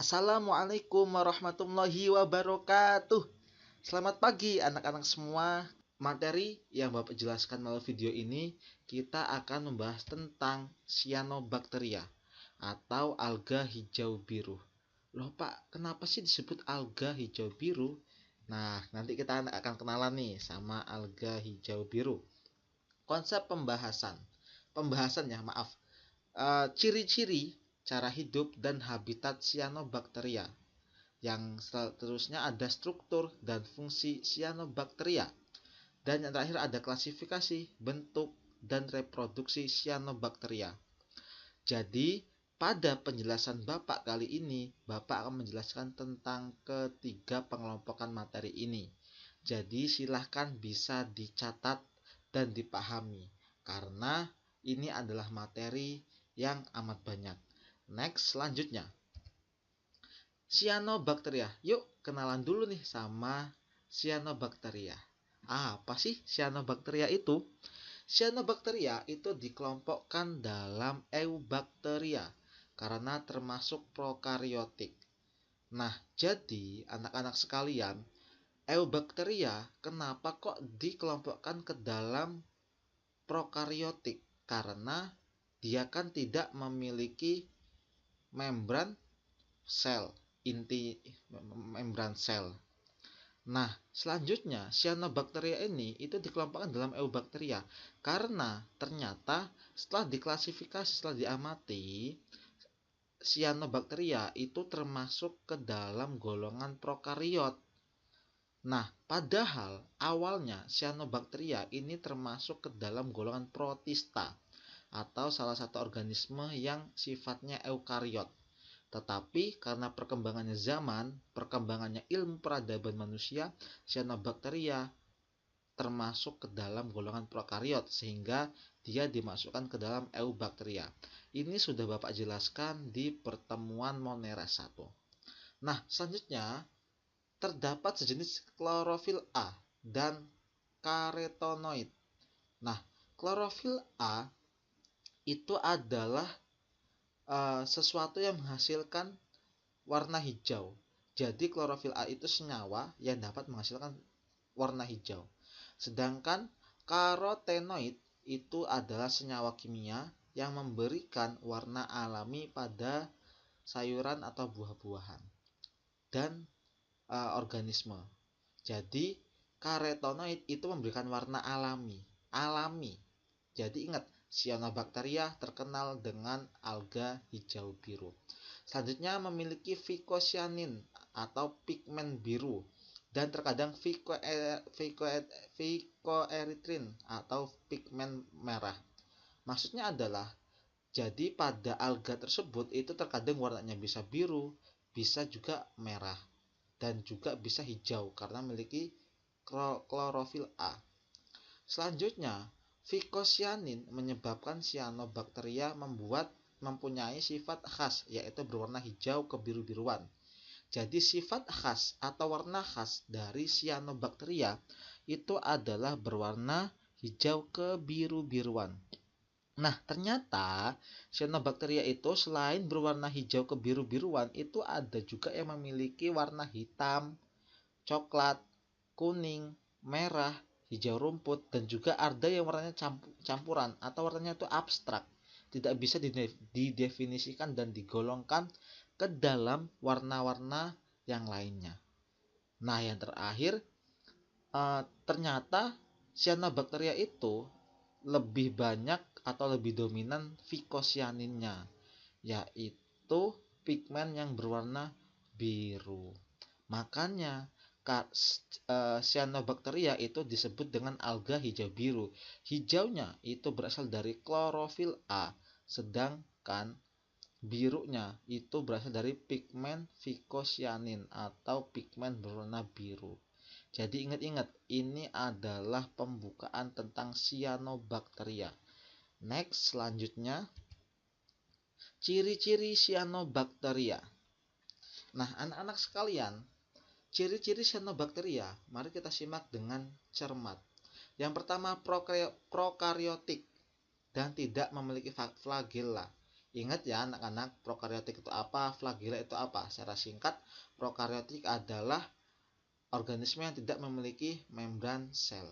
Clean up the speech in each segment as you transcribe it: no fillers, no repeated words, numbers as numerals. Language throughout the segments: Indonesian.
Assalamualaikum warahmatullahi wabarakatuh. Selamat pagi anak-anak semua. Materi yang Bapak jelaskan melalui video ini, kita akan membahas tentang cyanobacteria atau alga hijau biru. Loh Pak, kenapa sih disebut alga hijau biru? Nah, nanti kita akan kenalan nih sama alga hijau biru. Konsep pembahasan. Pembahasannya, maaf. Ciri-ciri, cara hidup dan habitat cyanobacteria. Yang seterusnya ada struktur dan fungsi cyanobacteria. Dan yang terakhir ada klasifikasi, bentuk, dan reproduksi cyanobacteria. Jadi, pada penjelasan Bapak kali ini, Bapak akan menjelaskan tentang ketiga pengelompokan materi ini. Jadi, silahkan bisa dicatat dan dipahami, karena ini adalah materi yang amat banyak. Next, selanjutnya. Cyanobacteria. Yuk, kenalan dulu nih sama cyanobacteria. Apa sih cyanobacteria itu? Cyanobacteria itu dikelompokkan dalam eubacteria karena termasuk prokariotik. Nah, jadi anak-anak sekalian, eubacteria kenapa kok dikelompokkan ke dalam prokariotik? Karena dia kan tidak memiliki membran sel, inti membran sel. Nah, selanjutnya cyanobacteria ini itu dikelompokkan dalam eubacteria karena ternyata setelah diklasifikasi, setelah diamati, cyanobacteria itu termasuk ke dalam golongan prokariot. Nah, padahal awalnya cyanobacteria ini termasuk ke dalam golongan protista atau salah satu organisme yang sifatnya eukariot. Tetapi karena perkembangannya zaman, perkembangannya ilmu peradaban manusia, cyanobacteria termasuk ke dalam golongan prokariot sehingga dia dimasukkan ke dalam eubacteria. Ini sudah Bapak jelaskan di pertemuan Monera 1. Nah, selanjutnya terdapat sejenis klorofil A dan karotenoid. Nah, klorofil A itu adalah sesuatu yang menghasilkan warna hijau. Jadi klorofil A itu senyawa yang dapat menghasilkan warna hijau. Sedangkan karotenoid itu adalah senyawa kimia yang memberikan warna alami pada sayuran atau buah-buahan dan organisme. Jadi karotenoid itu memberikan warna alami. Jadi ingat, cyanobacteria terkenal dengan alga hijau biru. Selanjutnya memiliki phycocyanin atau pigmen biru dan terkadang phycoerythrin atau pigmen merah. Maksudnya adalah, jadi pada alga tersebut itu terkadang warnanya bisa biru, bisa juga merah, dan juga bisa hijau karena memiliki klorofil A. Selanjutnya, phycocyanin menyebabkan cyanobacteria mempunyai sifat khas, yaitu berwarna hijau kebiru-biruan. Jadi sifat khas atau warna khas dari cyanobacteria itu adalah berwarna hijau kebiru-biruan. Nah, ternyata cyanobacteria itu selain berwarna hijau kebiru-biruan, itu ada juga yang memiliki warna hitam, coklat, kuning, merah, hijau rumput, dan juga ada yang warnanya campuran atau warnanya itu abstrak. Tidak bisa didefinisikan dan digolongkan ke dalam warna-warna yang lainnya. Nah, yang terakhir, ternyata cyanobacteria itu lebih banyak atau lebih dominan phycocyaninnya, yaitu pigmen yang berwarna biru. Makanya cyanobacteria itu disebut dengan alga hijau biru. Hijaunya itu berasal dari klorofil A, sedangkan birunya itu berasal dari pigmen phycocyanin atau pigmen berwarna biru. Jadi ingat-ingat, ini adalah pembukaan tentang cyanobacteria. Next, selanjutnya ciri-ciri cyanobacteria. Nah, anak-anak sekalian, ciri-ciri cyanobacteria mari kita simak dengan cermat. Yang pertama, prokariotik dan tidak memiliki flagella. Ingat ya anak-anak, prokariotik itu apa, flagela itu apa? Secara singkat, prokariotik adalah organisme yang tidak memiliki membran sel.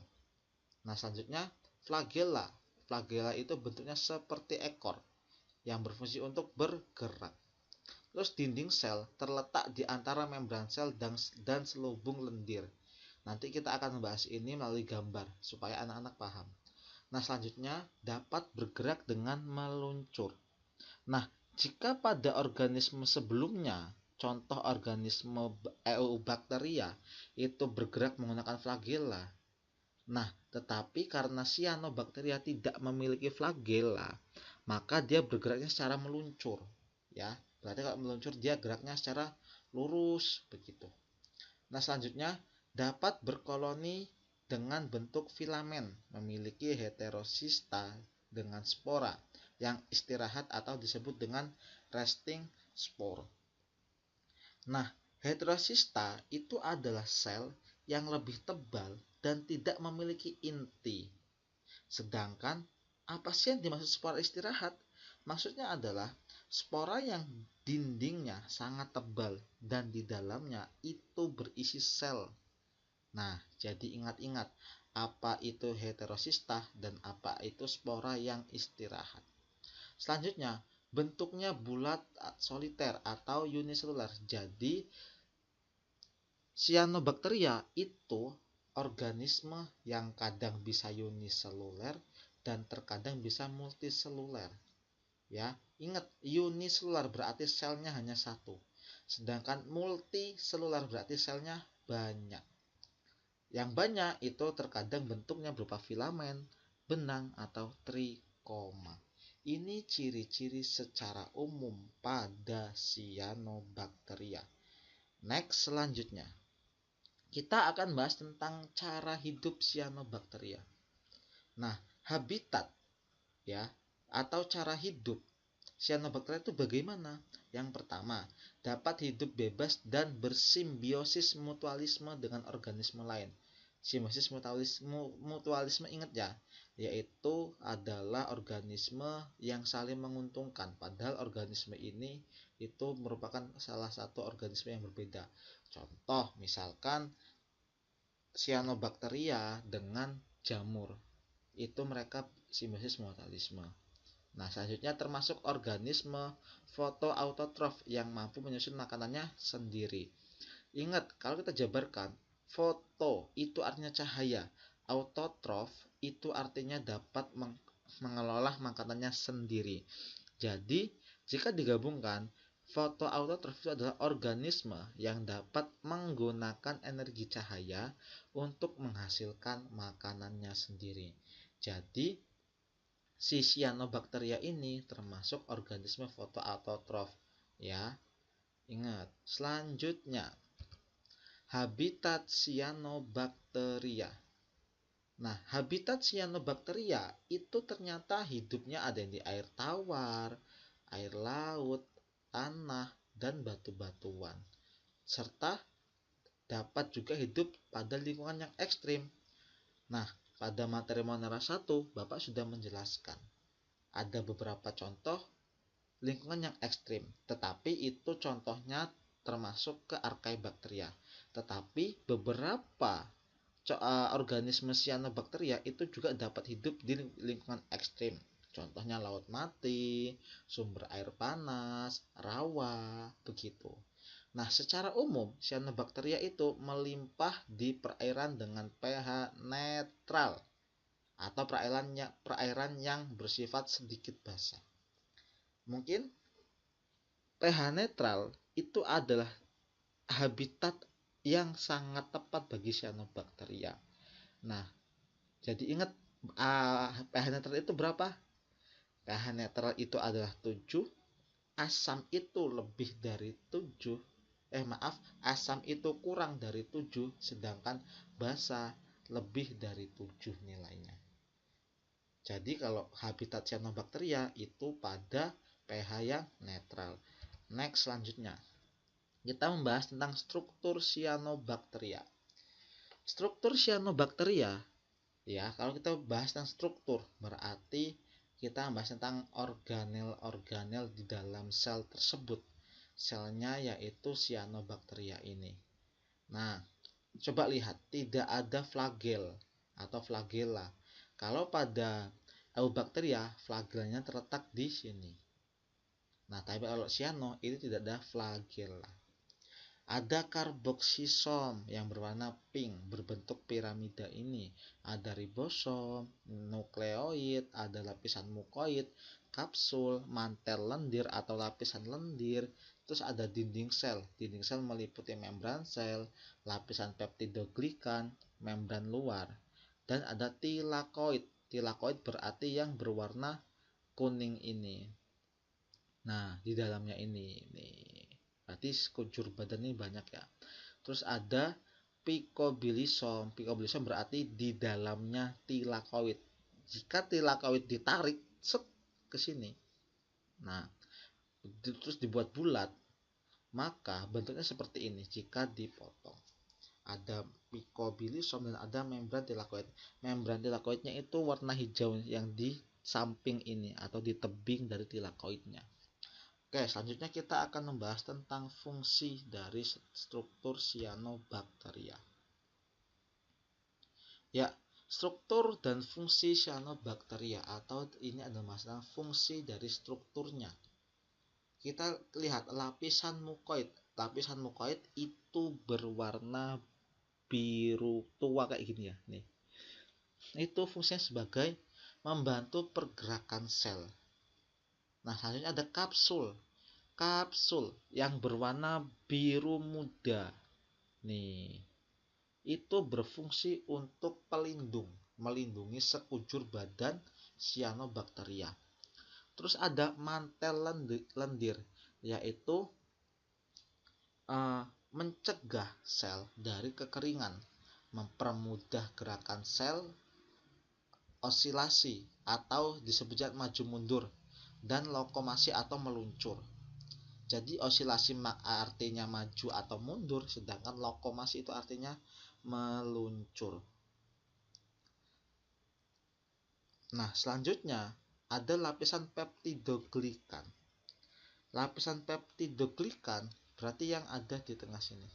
Nah, selanjutnya flagela. Flagela itu bentuknya seperti ekor yang berfungsi untuk bergerak. Terus dinding sel terletak di antara membran sel dan selubung lendir. Nanti kita akan membahas ini melalui gambar supaya anak-anak paham. Nah, selanjutnya dapat bergerak dengan meluncur. Nah, jika pada organisme sebelumnya, contoh organisme Eubacteria itu bergerak menggunakan flagela. Nah, tetapi karena Cyanobacteria tidak memiliki flagela, maka dia bergeraknya secara meluncur, ya. Berarti kalau meluncur dia geraknya secara lurus begitu. Nah, selanjutnya dapat berkoloni dengan bentuk filamen, memiliki heterosista dengan spora yang istirahat atau disebut dengan resting spore. Nah, heterosista itu adalah sel yang lebih tebal dan tidak memiliki inti. Sedangkan apa sih yang dimaksud spora istirahat? Maksudnya adalah spora yang dindingnya sangat tebal dan di dalamnya itu berisi sel. Nah, jadi ingat-ingat apa itu heterosista dan apa itu spora yang istirahat. Selanjutnya, bentuknya bulat soliter atau uniselular. Jadi, Cyanobacteria itu organisme yang kadang bisa uniseluler dan terkadang bisa multiseluler. Ya, ingat uniselular berarti selnya hanya satu, sedangkan multiselular berarti selnya banyak. Yang banyak itu terkadang bentuknya berupa filamen, benang, atau trikoma. Ini ciri-ciri secara umum pada Cyanobacteria. Next, selanjutnya kita akan bahas tentang cara hidup Cyanobacteria. Nah, habitat ya atau cara hidup Cyanobacteria itu bagaimana? Yang pertama, dapat hidup bebas dan bersimbiosis mutualisme dengan organisme lain. Simbiosis mutualisme ingat ya, yaitu adalah organisme yang saling menguntungkan. Padahal organisme ini itu merupakan salah satu organisme yang berbeda. Contoh misalkan Cyanobacteria dengan jamur. Itu mereka simbiosis mutualisme. Nah, selanjutnya termasuk organisme fotoautotrof yang mampu menyusun makanannya sendiri. Ingat, kalau kita jabarkan, foto itu artinya cahaya, autotrof itu artinya dapat mengelola makanannya sendiri. Jadi, jika digabungkan, fotoautotrof itu adalah organisme yang dapat menggunakan energi cahaya untuk menghasilkan makanannya sendiri. Jadi, si Cyanobacteria ini termasuk organisme fotoautotrof ya. Ingat, selanjutnya habitat Cyanobacteria. Nah, habitat Cyanobacteria itu ternyata hidupnya ada di air tawar, air laut, tanah, dan batu-batuan. Serta dapat juga hidup pada lingkungan yang ekstrim. Nah, pada materi Monera 1, Bapak sudah menjelaskan. Ada beberapa contoh lingkungan yang ekstrim, tetapi itu contohnya termasuk ke Archaebacteria. Tetapi beberapa organisme Cyanobacteria itu juga dapat hidup di lingkungan ekstrim. Contohnya laut mati, sumber air panas, rawa, begitu. Nah, secara umum Cyanobacteria itu melimpah di perairan dengan pH netral atau perairan yang bersifat sedikit basah. Mungkin pH netral itu adalah habitat yang sangat tepat bagi Cyanobacteria. Nah, jadi ingat pH netral itu berapa? pH netral itu adalah 7, asam itu lebih dari 7. Asam itu kurang dari 7, sedangkan basa lebih dari 7 nilainya. Jadi kalau habitat Cyanobacteria itu pada pH yang netral. Next, selanjutnya kita membahas tentang struktur Cyanobacteria. Struktur Cyanobacteria ya, kalau kita bahas tentang struktur berarti kita bahas tentang organel-organel di dalam sel tersebut. Selnya yaitu cyanobacteria ini. Nah, coba lihat, tidak ada flagel atau flagella. Kalau pada Eubacteria, flagelnya terletak di sini. Nah, tapi kalau cyano itu tidak ada flagella. Ada karboksisom yang berwarna pink berbentuk piramida ini. Ada ribosom, nukleoid, ada lapisan mukoid, kapsul, mantel lendir atau lapisan lendir. Terus ada dinding sel. Dinding sel meliputi membran sel, lapisan peptidoglikan, membran luar. Dan ada tilakoid. Tilakoid berarti yang berwarna kuning ini. Nah, di dalamnya ini nih. Berarti sekujur badan ini banyak ya. Terus ada picobilisom. Picobilisom berarti di dalamnya tilakoid. Jika tilakoid ditarik set ke sini. Nah, terus dibuat bulat, maka bentuknya seperti ini jika dipotong. Ada picobilisom dan ada membran tilakoid. Membran tilakoidnya itu warna hijau yang di samping ini atau di tebing dari tilakoidnya. Oke, selanjutnya kita akan membahas tentang fungsi dari struktur cyanobacteria. Ya, struktur dan fungsi cyanobacteria atau ini adalah masalah fungsi dari strukturnya. Kita lihat lapisan mukoid. Lapisan mukoid itu berwarna biru tua kayak gini ya. Nih. Itu fungsinya sebagai membantu pergerakan sel. Nah, selanjutnya ada kapsul. Kapsul yang berwarna biru muda. Nih, itu berfungsi untuk pelindung, melindungi sekujur badan cyanobacteria. Terus ada mantel lendir, yaitu mencegah sel dari kekeringan, mempermudah gerakan sel osilasi atau disebut maju mundur dan lokomasi atau meluncur. Jadi osilasi artinya maju atau mundur, sedangkan lokomasi itu artinya meluncur. Nah, selanjutnya ada lapisan peptidoglikan. Lapisan peptidoglikan berarti yang ada di tengah sini.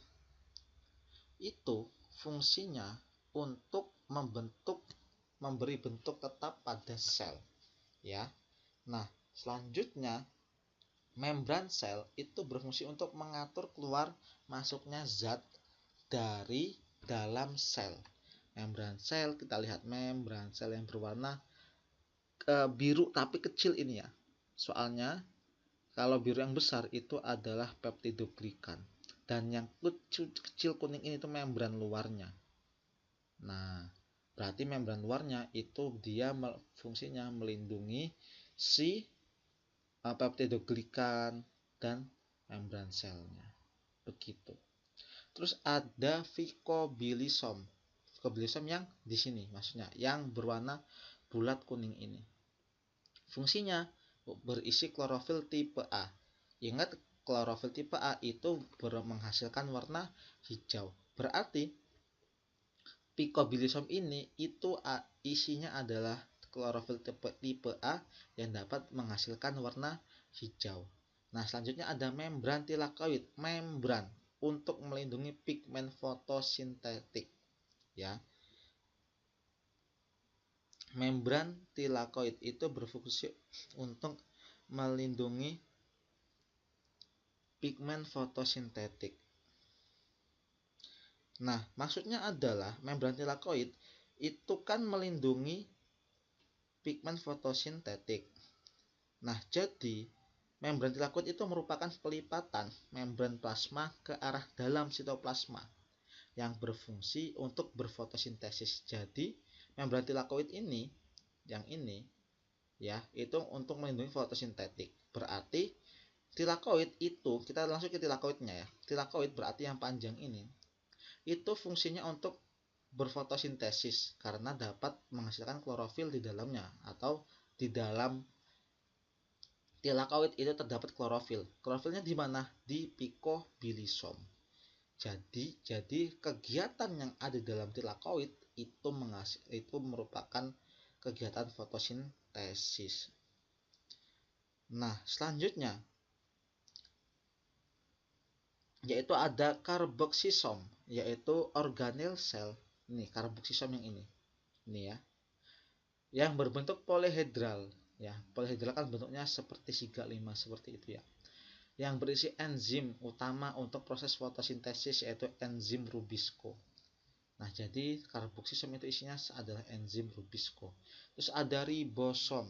Itu fungsinya untuk memberi bentuk tetap pada sel, ya. Nah, selanjutnya membran sel itu berfungsi untuk mengatur keluar masuknya zat dari dalam sel. Membran sel, kita lihat membran sel yang berwarna biru tapi kecil ini ya. Soalnya kalau biru yang besar itu adalah peptidoglikan dan yang kecil kuning ini itu membran luarnya. Nah, berarti membran luarnya itu dia fungsinya melindungi si peptidoglikan dan membran selnya. Begitu. Terus ada vicobilisom. Vicobilisom yang di sini maksudnya, yang berwarna bulat kuning ini. Fungsinya berisi klorofil tipe A. Ingat, klorofil tipe A itu menghasilkan warna hijau. Berarti vicobilisom ini itu isinya adalah klorofil tipe A yang dapat menghasilkan warna hijau. Nah, selanjutnya ada membran tilakoid. Membran untuk melindungi pigmen fotosintetik, ya. Membran tilakoid itu berfungsi untuk melindungi pigmen fotosintetik. Nah, maksudnya adalah membran tilakoid itu kan melindungi pigmen fotosintetik. Nah, jadi membran tilakoid itu merupakan pelipatan membran plasma ke arah dalam sitoplasma yang berfungsi untuk berfotosintesis. Jadi, membran tilakoid ini, yang ini, ya, itu untuk melindungi fotosintetik. Berarti tilakoid itu, kita langsung ke tilakoidnya ya. Tilakoid berarti yang panjang ini, itu fungsinya untuk berfotosintesis karena dapat menghasilkan klorofil di dalamnya, atau di dalam tilakoid itu terdapat klorofil. Klorofilnya di mana? Di picobilisom. Jadi kegiatan yang ada dalam tilakoid itu merupakan kegiatan fotosintesis. Nah, selanjutnya yaitu ada karboksisom, yaitu organel sel. Ini karboksisom yang ini ya, yang berbentuk polihedral. Ya, polihedral kan bentuknya seperti siga 5 seperti itu ya. Yang berisi enzim utama untuk proses fotosintesis, yaitu enzim rubisco. Nah, jadi karboksisom itu isinya adalah enzim rubisco. Terus ada ribosom.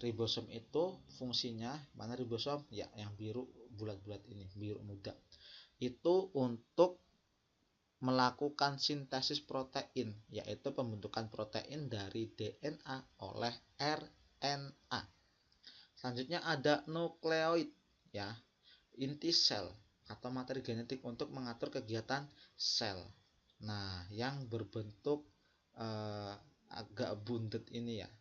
Ribosom itu fungsinya, mana ribosom? Ya, yang biru bulat-bulat ini, biru muda. Itu untuk melakukan sintesis protein, yaitu pembentukan protein dari DNA oleh RNA. Selanjutnya ada nukleoid, ya, inti sel atau materi genetik untuk mengatur kegiatan sel. Nah, yang berbentuk agak bundet ini ya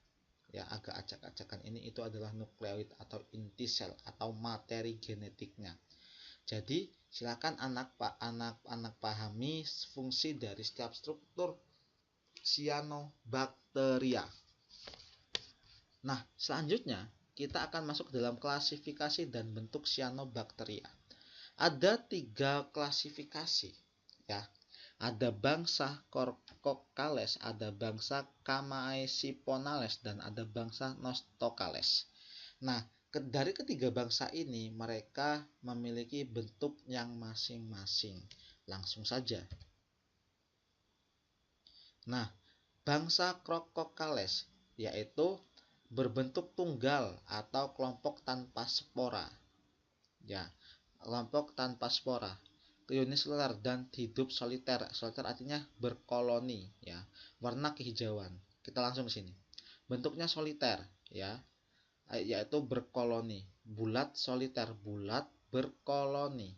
agak acak-acakan ini, itu adalah nukleoid atau inti sel atau materi genetiknya. Jadi silakan anak pahami fungsi dari setiap struktur cyanobacteria. Nah, selanjutnya kita akan masuk dalam klasifikasi dan bentuk cyanobacteria. Ada 3 klasifikasi ya. Ada bangsa Corcocales, ada bangsa Chamaecyponales, dan ada bangsa Nostocales. Nah, dari ketiga bangsa ini mereka memiliki bentuk yang masing-masing. Langsung saja. Nah, bangsa Crococales yaitu berbentuk tunggal atau kelompok tanpa spora. Ya, kelompok tanpa spora. Uniseluler dan hidup soliter. Soliter artinya berkoloni ya. Warna kehijauan. Kita langsung ke sini. Bentuknya soliter ya, yaitu berkoloni. Bulat soliter, bulat berkoloni.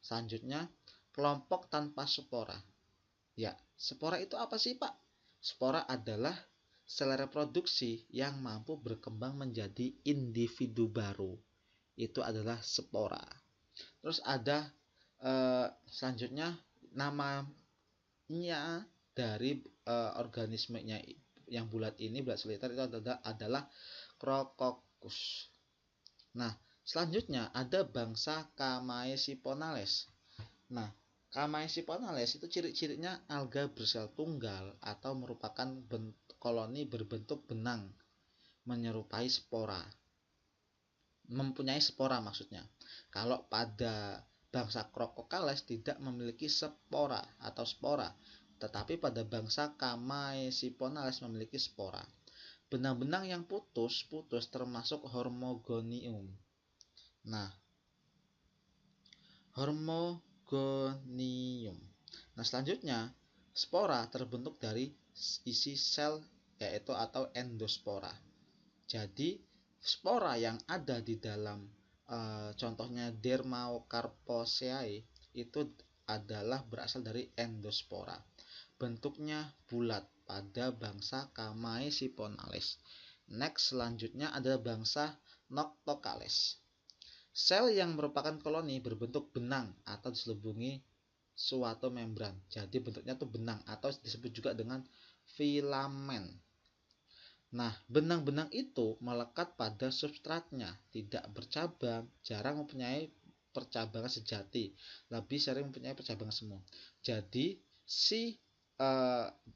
Selanjutnya kelompok tanpa spora. Ya, spora itu apa sih, Pak? Spora adalah sel reproduksi yang mampu berkembang menjadi individu baru. Itu adalah spora. Terus ada selanjutnya namanya dari organismenya yang bulat ini, bulat soliter, itu adalah Crococcus. Nah, selanjutnya ada bangsa Chamaecyponales. Nah, Chamaecyponales itu ciri-cirinya alga bersel tunggal atau merupakan koloni berbentuk benang menyerupai spora. Mempunyai spora maksudnya. Kalau pada bangsa Crococales tidak memiliki spora atau spora, tetapi pada bangsa Chamaecyponales memiliki spora. Benang-benang yang putus termasuk hormogonium. Nah, hormogonium. Nah, selanjutnya spora terbentuk dari isi sel yaitu atau endospora. Jadi spora yang ada di dalam contohnya Dermacarpoceae itu adalah berasal dari endospora. Bentuknya bulat pada bangsa Chamaecyponales. Next, selanjutnya adalah bangsa Noctocales. Sel yang merupakan koloni berbentuk benang atau diselubungi suatu membran. Jadi bentuknya tuh benang atau disebut juga dengan filamen. Nah, benang-benang itu melekat pada substratnya, tidak bercabang, jarang mempunyai percabangan sejati, lebih sering mempunyai percabangan semu. Jadi, si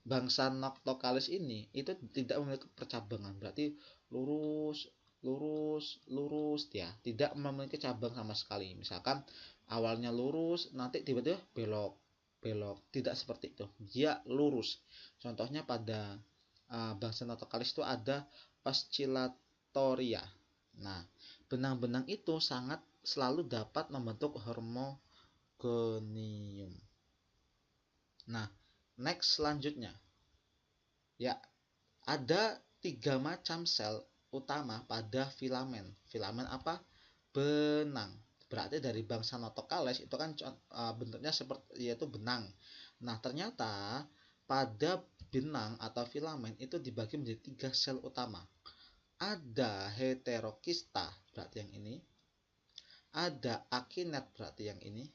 bangsa Noctocales ini itu tidak memiliki percabangan, berarti lurus, lurus, lurus ya, tidak memiliki cabang sama sekali. Misalkan awalnya lurus, nanti tiba-tiba belok, belok, tidak seperti itu. Dia lurus. Contohnya pada bangsa Noctocales itu ada Oscillatoria. Nah, benang-benang itu sangat selalu dapat membentuk hormogonium. Nah, next selanjutnya. Ya, ada 3 macam sel utama pada filamen. Filamen apa? Benang. Berarti dari bangsa Noctocales itu kan bentuknya seperti yaitu benang. Nah, ternyata pada benang atau filamen itu dibagi menjadi 3 sel utama. Ada heterokista, berarti yang ini. Ada akinet, berarti yang ini.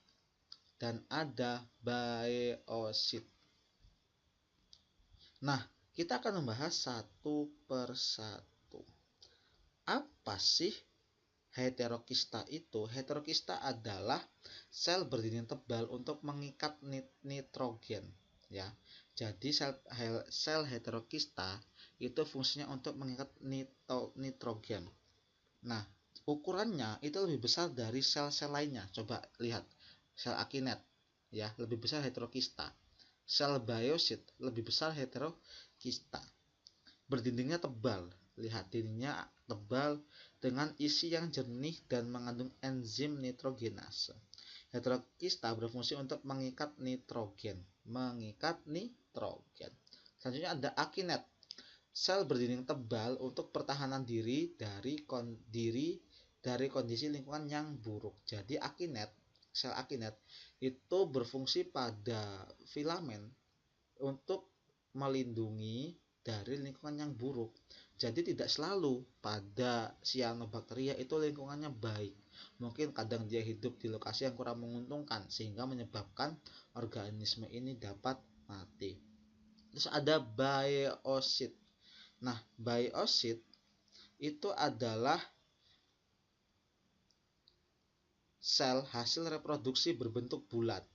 Dan ada baeosit. Nah, kita akan membahas satu persatu. Apa sih Heterokista adalah sel berdinding tebal untuk mengikat nitrogen, ya. Jadi sel heterokista itu fungsinya untuk mengikat nitrogen. Nah, ukurannya itu lebih besar dari sel-sel lainnya. Coba lihat sel akinet, ya, lebih besar heterokista. Sel biosit lebih besar heterokista. Berdindingnya tebal. Lihat, dindingnya tebal dengan isi yang jernih dan mengandung enzim nitrogenase. Heterokista berfungsi untuk mengikat nitrogen. Selanjutnya ada akinet. Sel berdinding tebal untuk pertahanan diri dari kondisi lingkungan yang buruk. Jadi sel akinet itu berfungsi pada filamen untuk melindungi dari lingkungan yang buruk. Jadi tidak selalu pada cyanobacteria itu lingkungannya baik. Mungkin kadang dia hidup di lokasi yang kurang menguntungkan sehingga menyebabkan organisme ini dapat mati. Terus ada biosit. Nah, biosit itu adalah sel hasil reproduksi berbentuk bulat,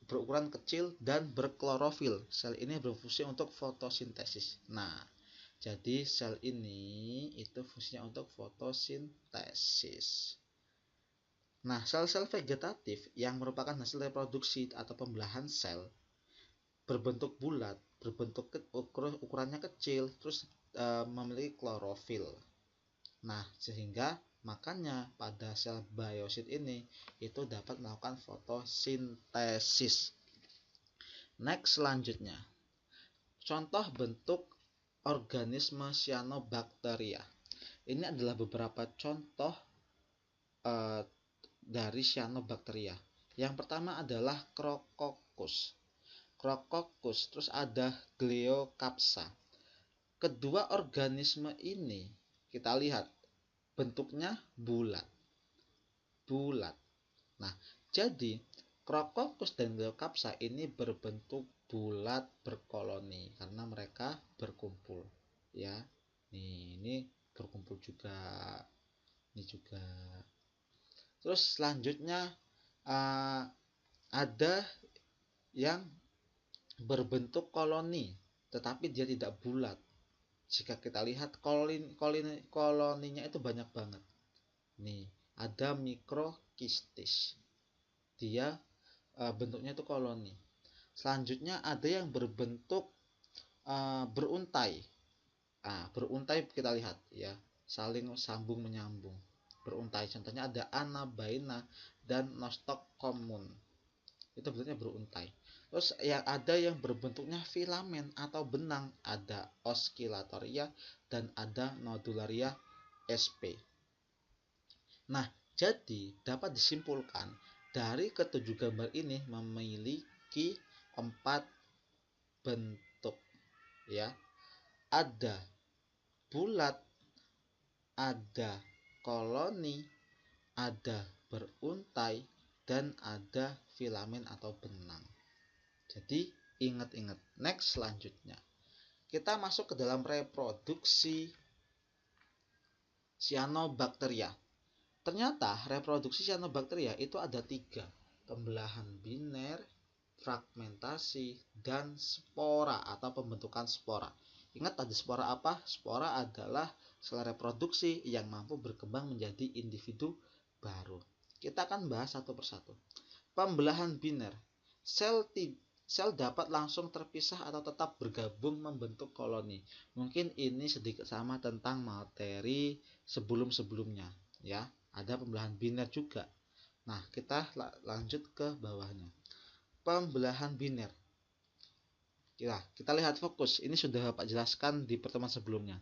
berukuran kecil dan berklorofil. Sel ini berfungsi untuk fotosintesis. Nah, jadi sel ini itu fungsinya untuk fotosintesis. Nah, sel-sel vegetatif yang merupakan hasil reproduksi atau pembelahan sel berbentuk bulat, ukurannya kecil, terus memiliki klorofil. Nah, sehingga makanya pada sel biosit ini itu dapat melakukan fotosintesis. Next, selanjutnya, contoh bentuk organisme cyanobacteria. Ini adalah beberapa contoh dari cyanobacteria. Yang pertama adalah Crococcus, terus ada Gleocapsa. Kedua organisme ini kita lihat bentuknya bulat. Nah, jadi Crococcus dan Gleocapsa ini berbentuk bulat berkoloni karena mereka berkumpul, ya. Ini berkumpul juga, ini juga. Terus selanjutnya ada yang berbentuk koloni tetapi dia tidak bulat. Jika kita lihat koloninya itu banyak banget. Nih, ada mikrokistis. Dia bentuknya itu koloni. Selanjutnya ada yang berbentuk beruntai. Beruntai kita lihat, ya, saling sambung menyambung. Beruntai. Contohnya ada Anabaena dan Nostocomun. Itu bentuknya beruntai. Terus ada yang berbentuknya filamen atau benang, ada Oscillatoria dan ada Nodularia sp. Nah, jadi dapat disimpulkan dari ketujuh gambar ini memiliki 4 bentuk, ya. Ada bulat, ada koloni, ada beruntai, dan ada filamen atau benang. Jadi ingat-ingat. Next, selanjutnya kita masuk ke dalam reproduksi cyanobacteria. Ternyata reproduksi cyanobacteria itu ada 3, pembelahan biner, fragmentasi, dan spora atau pembentukan spora. Ingat tadi spora apa? Spora adalah sel reproduksi yang mampu berkembang menjadi individu baru. Kita akan bahas satu persatu. Pembelahan biner. Sel dapat langsung terpisah atau tetap bergabung membentuk koloni. Mungkin ini sedikit sama tentang materi sebelum-sebelumnya, ya. Ada pembelahan biner juga. Nah, kita lanjut ke bawahnya. Pembelahan biner. Kita lihat fokus. Ini sudah Bapak jelaskan di pertemuan sebelumnya.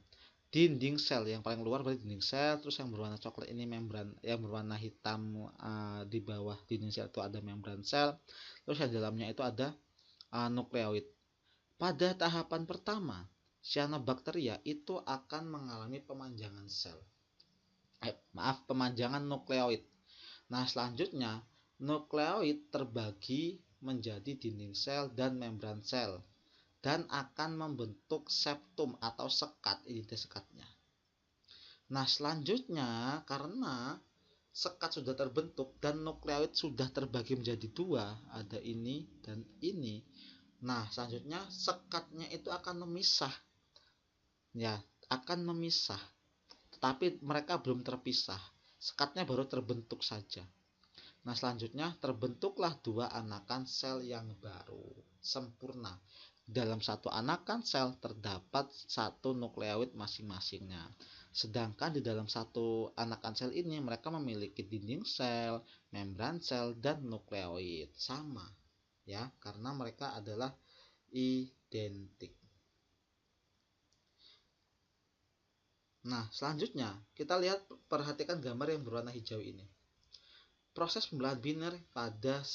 Dinding sel yang paling luar berarti dinding sel, terus yang berwarna coklat ini membran, yang berwarna hitam di bawah dinding sel itu ada membran sel, terus yang dalamnya itu ada nukleoid. Pada tahapan pertama, cyanobacteria itu akan mengalami pemanjangan sel. Pemanjangan nukleoid. Nah, selanjutnya nukleoid terbagi menjadi dinding sel dan membran sel dan akan membentuk septum atau sekat, ini sekatnya. Nah, selanjutnya karena sekat sudah terbentuk dan nukleoid sudah terbagi menjadi dua, ada ini dan ini. Nah, selanjutnya sekatnya itu akan memisah, ya, akan memisah. Tetapi mereka belum terpisah. Sekatnya baru terbentuk saja. Nah, selanjutnya terbentuklah dua anakan sel yang baru, sempurna. Dalam satu anakan sel terdapat satu nukleoid masing-masingnya. Sedangkan di dalam satu anakan sel ini mereka memiliki dinding sel, membran sel, dan nukleoid. Sama, ya, karena mereka adalah identik. Nah, selanjutnya kita lihat, perhatikan gambar yang berwarna hijau ini. Proses pembelahan biner pada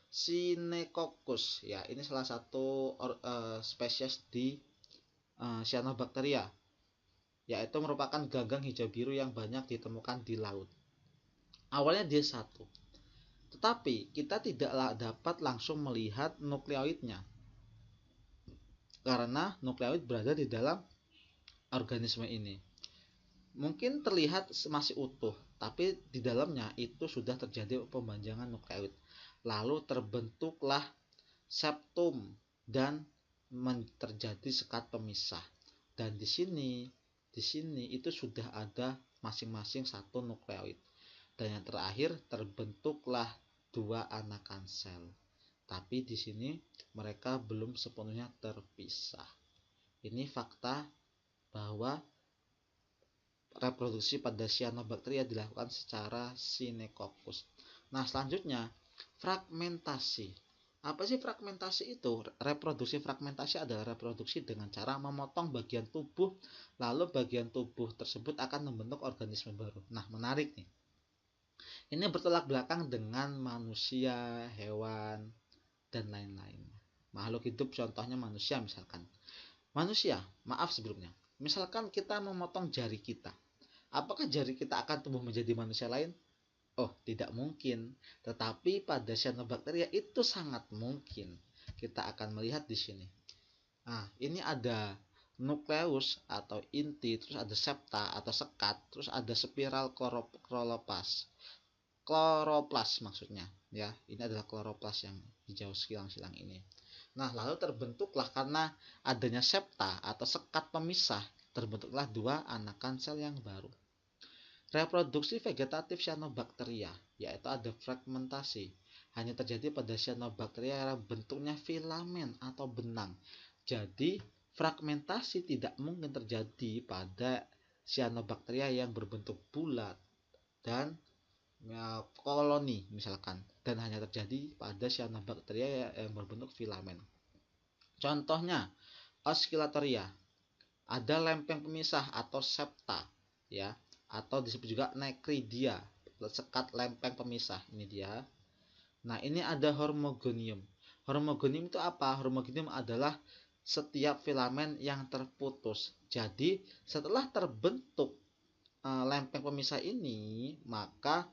Synechococcus, ya, ini salah satu spesies di Cyanobacteria, yaitu merupakan gagang hijau biru yang banyak ditemukan di laut. Awalnya dia satu, tetapi kita tidak dapat langsung melihat nukleoidnya karena nukleoid berada di dalam organisme ini. Mungkin terlihat masih utuh, tapi di dalamnya itu sudah terjadi pembanjangan nukleoid. Lalu terbentuklah septum dan terjadi sekat pemisah. Dan di sini itu sudah ada masing-masing satu nukleoid. Dan yang terakhir terbentuklah dua anakan sel. Tapi di sini mereka belum sepenuhnya terpisah. Ini fakta bahwa reproduksi pada Cyanobacteria dilakukan secara Synechococcus. Nah, selanjutnya fragmentasi. Apa sih fragmentasi itu? Reproduksi fragmentasi adalah reproduksi dengan cara memotong bagian tubuh, lalu bagian tubuh tersebut akan membentuk organisme baru. Nah, menarik nih. Ini bertolak belakang dengan manusia, hewan, dan lain-lain. Makhluk hidup contohnya manusia misalkan. Manusia, maaf sebelumnya. Misalkan kita memotong jari kita. Apakah jari kita akan tumbuh menjadi manusia lain? Oh, tidak mungkin. Tetapi pada Cyanobacteria itu sangat mungkin. Kita akan melihat di sini. Nah, ini ada nukleus atau inti, terus ada septa atau sekat, terus ada spiral kloroplas maksudnya. Ya, ini adalah kloroplas yang hijau silang-silang ini. Nah, lalu terbentuklah karena adanya septa atau sekat pemisah, terbentuklah dua anakan sel yang baru. Reproduksi vegetatif Cyanobacteria, yaitu ada fragmentasi, hanya terjadi pada Cyanobacteria yang bentuknya filamen atau benang. Jadi, fragmentasi tidak mungkin terjadi pada Cyanobacteria yang berbentuk bulat dan koloni misalkan, dan hanya terjadi pada Cyanobacteria yang berbentuk filamen. Contohnya, Oscillatoria, ada lempeng pemisah atau septa, ya, atau disebut juga nekridia, sekat lempeng pemisah. Ini dia. Nah, ini ada hormogonium. Hormogonium itu apa? Hormogonium adalah setiap filamen yang terputus. Jadi, setelah terbentuk lempeng pemisah ini, maka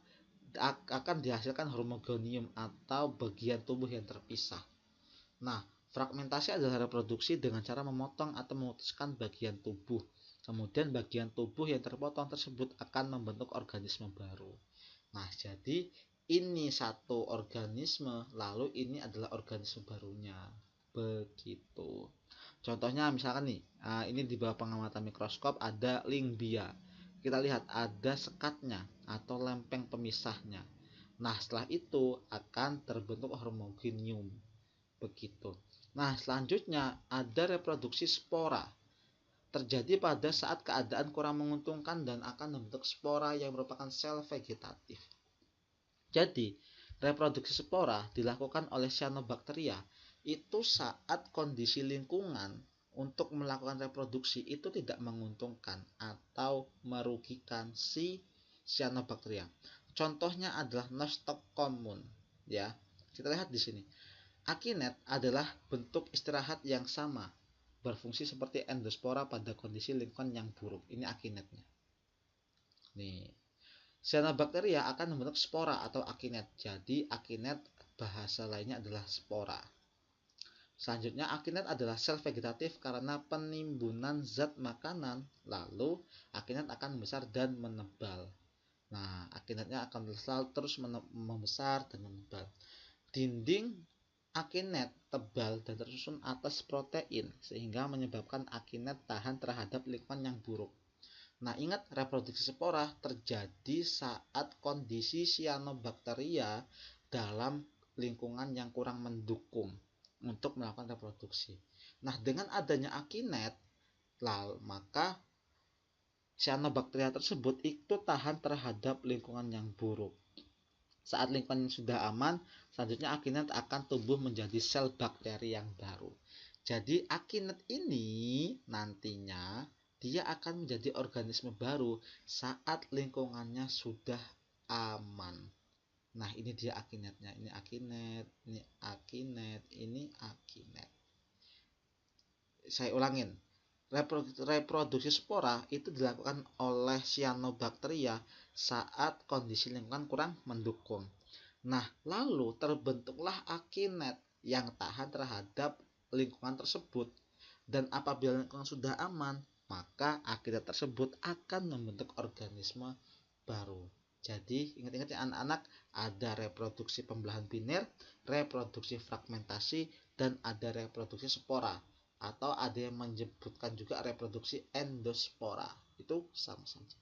akan dihasilkan hormogonium atau bagian tubuh yang terpisah. Nah, fragmentasi adalah reproduksi dengan cara memotong atau memutuskan bagian tubuh. Kemudian bagian tubuh yang terpotong tersebut akan membentuk organisme baru. Nah, jadi ini satu organisme, lalu ini adalah organisme barunya. Begitu. Contohnya misalkan nih, ini di bawah pengamatan mikroskop ada Lyngbia. Kita lihat ada sekatnya atau lempeng pemisahnya. Nah, setelah itu akan terbentuk hormogonium. Begitu. Nah, selanjutnya ada reproduksi spora. Terjadi pada saat keadaan kurang menguntungkan dan akan membentuk spora yang merupakan sel vegetatif. Jadi, reproduksi spora dilakukan oleh Cyanobacteria itu saat kondisi lingkungan untuk melakukan reproduksi itu tidak menguntungkan atau merugikan si Cyanobacteria. Contohnya adalah Nostoc commune, ya. Kita lihat di sini. Akinet adalah bentuk istirahat yang sama, berfungsi seperti endospora pada kondisi lingkungan yang buruk. Ini akinetnya. Nih, Cyanobacteria akan membentuk spora atau akinet. Jadi akinet bahasa lainnya adalah spora. Selanjutnya, akinet adalah sel vegetatif karena penimbunan zat makanan, lalu akinet akan membesar dan menebal. Nah, akinetnya akan selalu terus membesar dan menebal. Dinding akinet tebal dan tersusun atas protein sehingga menyebabkan akinet tahan terhadap lingkungan yang buruk. Nah, ingat, reproduksi spora terjadi saat kondisi cyanobacteria dalam lingkungan yang kurang mendukung untuk melakukan reproduksi. Nah, dengan adanya akinet, maka cyanobacteria tersebut itu tahan terhadap lingkungan yang buruk. Saat lingkungan sudah aman, selanjutnya akinet akan tumbuh menjadi sel bakteri yang baru. Jadi akinet ini nantinya dia akan menjadi organisme baru saat lingkungannya sudah aman. Nah, ini dia akinetnya. Ini akinet, ini akinet, ini akinet. Saya ulangin. Reproduksi spora itu dilakukan oleh cyanobacteria saat kondisi lingkungan kurang mendukung. Nah, lalu terbentuklah akinet yang tahan terhadap lingkungan tersebut. Dan apabila lingkungan sudah aman, maka akinet tersebut akan membentuk organisme baru. Jadi, ingat-ingat ya anak-anak, ada reproduksi pembelahan biner, reproduksi fragmentasi, dan ada reproduksi spora. Atau ada yang menyebutkan juga reproduksi endospora. Itu sama saja.